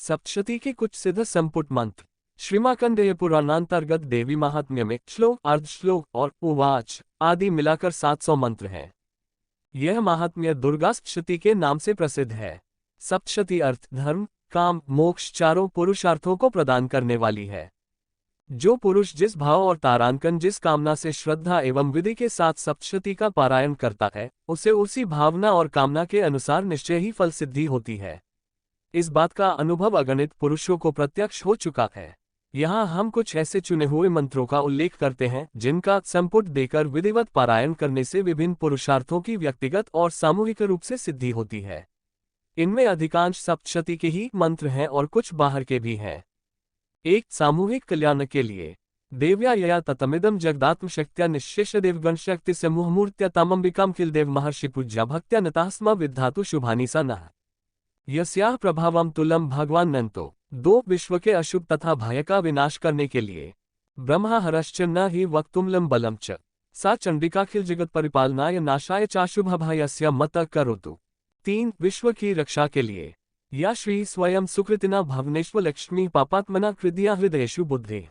सप्तशती के कुछ सिद्ध संपुट मंत्र। श्रीमार्कंडेय पुराणांतर्गत देवी महात्म्य में श्लोक, अर्धश्लोक और उवाच आदि मिलाकर 700 मंत्र हैं। यह महात्म्य दुर्गा सप्तशती के नाम से प्रसिद्ध है। सप्तशती अर्थ, धर्म, काम, मोक्ष चारों पुरुषार्थों को प्रदान करने वाली है। जो पुरुष जिस भाव और तारांकन जिस कामना से श्रद्धा एवं विधि के साथ सप्तशती का पारायण करता है, उसे उसी भावना और कामना के अनुसार निश्चय ही फल सिद्धि होती है। इस बात का अनुभव अगणित पुरुषों को प्रत्यक्ष हो चुका है। यहाँ हम कुछ ऐसे चुने हुए मंत्रों का उल्लेख करते हैं जिनका संपुट देकर विधिवत पारायण करने से विभिन्न पुरुषार्थों की व्यक्तिगत और सामूहिक रूप से सिद्धि होती है। इनमें अधिकांश सप्तशती के ही मंत्र हैं और कुछ बाहर के भी हैं। एक, सामूहिक कल्याण के लिए। देव्या यया ततमिदम जगदात्म शक्त्या निःशेष देवगण शक्ति समूहमूर्त्या तामंबिकाम किल देव महर्षि पूज्या भक्त्या नतास्मा विद्धातु शुभानि सा नः यस्याः प्रभावम तुलम भगवान नंतो। 2, विश्व के अशुभ तथा भय का विनाश करने के लिए। ब्रह्मा हरश्च न हि वक्तुमलम बलम च सा चंडिकाखिल जगत परिपालनाय नाशाय चाशुभभयस्य मत करोतु। 3, विश्व की रक्षा के लिए। या श्री स्वयं सुकृतिना भवनेश्व लक्ष्मी पापात्मना कृद्या हृदयेषु बुद्धे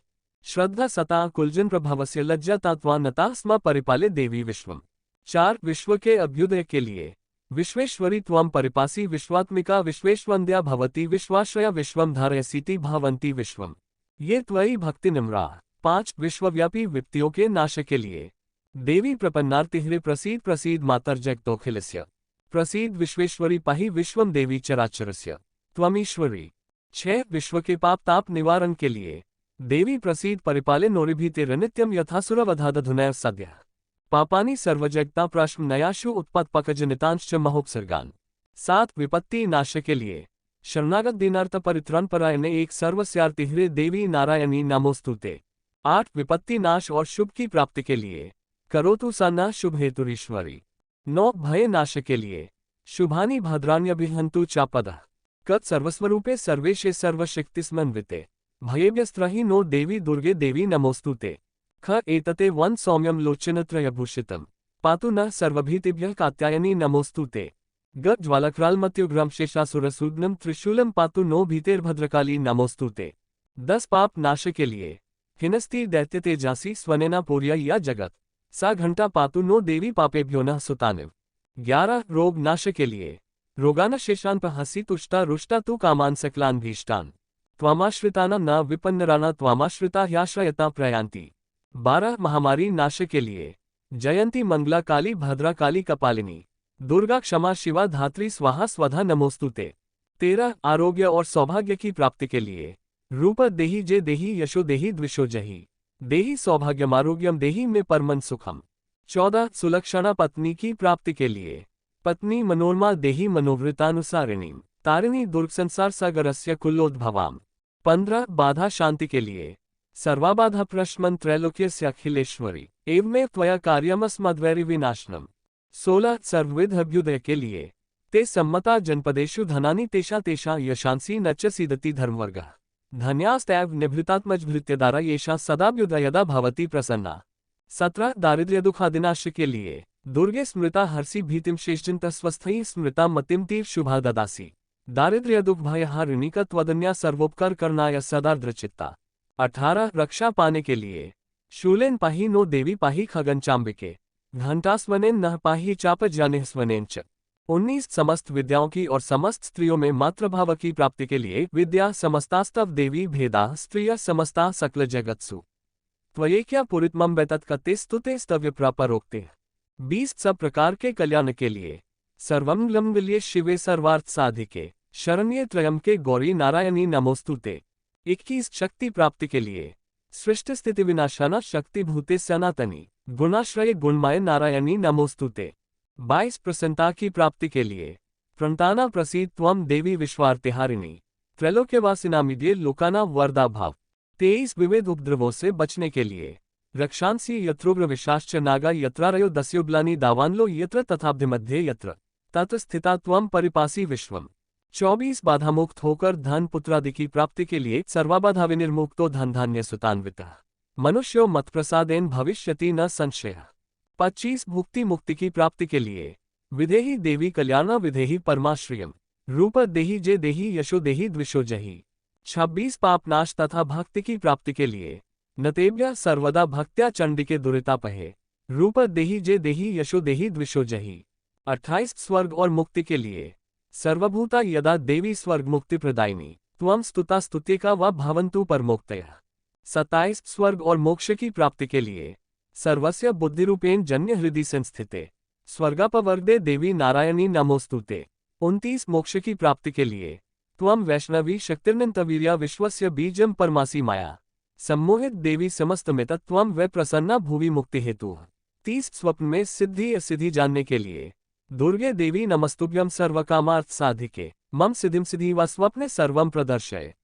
श्रद्धा सता कुलजन प्रभवस्य लज्जा तात्वा नता स्म परिपाले देवी विश्वम। 4, विश्व के अभ्युदय के लिए। विश्वेश्वरी त्वं परिपासी विश्वात्मिका विश्वेश्वंद्या भवती विश्वाश्रया विश्वम धारयसीति भवन्ति विश्वम ये त्वयि भक्ति निम्रा। 5, विश्वव्यापी विपत्तियों के नाश के लिए। देवी प्रपन्नार्तिहृ प्रसीद प्रसीद मातर्जगतोऽखिलस्य प्रसीद विश्वेश्वरी पाहि विश्वम देवी चराचरस्य त्वमीश्वरी। 6, विश्व के पाप ताप निवारण के लिए। देवी प्रसीद परिपाले नोरिभीतिरनित्यम यथासुरवधादधुनैव सद्यः पापानि सर्वजगता प्रश्मनयाशु उत्पत्पकजनितांश्च महोपसर्गान्। 7, विपत्ति नाश के लिए। शरणागत दीनार्थ परित्राण परायणे एक सर्वस्यार्तिहृ देवी नारायणी नमोस्तुते। 8, विपत्ति नाश और शुभ की प्राप्ति के लिए। करोतु सा न शुभ हेतुरीश्वरी। 9, भय नाश के लिए। शुभानि भद्राण्यभिहन्तु चापदः कत् सर्वस्वरूपे सर्वेशे सर्वशक्तिस्मन्विते भयेभ्यस्त्रहि नो देवी दुर्गे देवी नमोस्तुते। ख एतते वन सौम्यम लोचनत्रयभूषितम पातु न सर्वभीतिभ्यः कात्यायनी नमोस्तुते। ग ज्वालक्रालमत्युग्रम शेषासुरसूदनम त्रिशूलम पातु नो भीतेर्भद्रकाली नमोस्तुते। 10, पाप नाश के लिए। हिनस्ति दैत्य तेजासी स्वनेना पूर्या या जगत सा घंटा पातु नो देवी पापेभ्यो नः सुतानिव। 11, रोग नाश के लिए। रोगान शेषान हसी तुष्टा रुष्टा तु कामान सकलान भीष्टान त्वामाश्रिताना न विपन्नराना त्वामाश्रिता ह्याश्रयता प्रयान्ति। 12, महामारी नाश के लिए। जयंती मंगला काली भद्रा काली कपालिनी दुर्गा क्षमा शिवा धात्री स्वाहा स्वधा नमोस्तुते। 13, आरोग्य और सौभाग्य की प्राप्ति के लिए। रूप देहि जे देहि यशो देहि द्विषो जहि देहि सौभाग्यमारोग्यम देहि में परमन सुखम। 14, सुलक्षणा पत्नी की प्राप्ति के लिए। पत्नी मनोरमा देहि मनोवृतानुसारिणी तारिणी दुर्ग संसार सागरस्य कुल्लोद्भवाम। 15, बाधा शांति के लिए। सर्वाबाधा प्रश्मन त्रैलोक्यस्य अखिलेश्वरी एवमेव त्वया कार्यमस्मद्वैरि विनाशनम। 16, सर्वविध अभ्युदय के लिए। ते सम्मता जनपदेषु धनानि तेषा तेषा यशांसि न च सीदति धर्मवर्गः धन्यास्तैव निभृतात्मजभृत्यदारा येषा सदाभ्युदयदा भवति प्रसन्ना। 17, दारिद्र्य दुखादिनाश के लिए। दुर्गे स्मृता हर्षि भीतिम शेषजन्तस्वस्थैः स्मृता मतिम तीव शुभा ददासि दारिद्र्य दुख भयहारिणी का त्वदन्या सर्वोपकार करनाय सदार्द्रचित्ता। 18, रक्षा पाने के लिए। शूलेन पाहि नो देवी पाहि खगनचाम्बिके घंटास्वनेन नः पाहि चाप जानेह स्वनेन च। 19, समस्त विद्याओं की और समस्त स्त्रियों में मातृभाव की प्राप्ति के लिए। विद्या समस्तास्तव देवी भेदा स्त्रिय समस्ता सकल जगत्सु त्वयैक्या पुरितमं वैतत्कते स्तुते स्तव्य प्रापरोक्ते। 20, सब प्रकार के कल्याण के लिए। सर्वमंगलम विलये शिवे सर्वार्थ साधिके शरण्ये त्रयम्बके गौरी नारायणी नमोस्तुते। 21, शक्ति प्राप्ति के लिए। सृष्टि स्थिति विनाशाना शक्ति भूते सनातनी गुणाश्रय गुणमय नारायणी नमोस्तुते। 22, प्रसन्नता की प्राप्ति के लिए। प्रणताना प्रसीद त्वं देवी विश्वार्तिहारिणी त्रैलोक्यवासिनामिद्ये लोकाना वरदा भाव। 23, विविध उपद्रवों से बचने के लिए। रक्षांसि यत्रुग्र विशाश्च नागा यत्रारयो दस्युग्लानि दावानलो यत्र तथाब्धिमध्ये यत्र तत्र स्थिता त्वं परिपासी विश्वम। 24, बाधामुक्त होकर धन पुत्रादि की प्राप्ति के लिए। सर्वाबाधा विनिर्मुक्तो धन धान्य सुतान्वितः मनुष्यो मत्प्रसादेन भविष्यति न संशयः। 25, भुक्ति मुक्ति की प्राप्ति के लिए। विधेहि देवी कल्याणा विधेहि परमाश्रियम रूप देही जे देही यशो देही द्विषो जही। 26 पाप नाश तथा भक्ति की प्राप्ति के लिए। नतेभ्य सर्वदा भक्त्या चंडिके दुरितापहे। रूप देही जे देही यशो देही द्विषो जही। 28 स्वर्ग और मुक्ति के लिए। सर्वभूता यदा देवी स्वर्ग मुक्ति प्रदायिनी त्वं स्तुता स्तुत्यका व भवन्तु परमोक्तयः। 27 स्वर्ग और मोक्ष की प्राप्ति के लिए। सर्वस्य बुद्धिरूपेण जन्य हृदय संस्थिते स्वर्गापवर्दे देवी नारायणी नमोस्तुते। 29 मोक्ष की प्राप्ति के लिए। त्वं वैष्णवी शक्तिर्नन्तवीर्या विश्वस्य बीजं परमासी माया। सम्मोहित देवी समस्तमित त्वं वै प्रसन्ना भुवि मुक्ति हेतु। 30 स्वप्न में सिद्धि असिद्धि जानने के लिए। दुर्गे देवी नमस्तुभ्यं सर्वकामार्थ साधिके मम सिद्धिं सिद्धि व स्वप्ने सर्वं प्रदर्शय।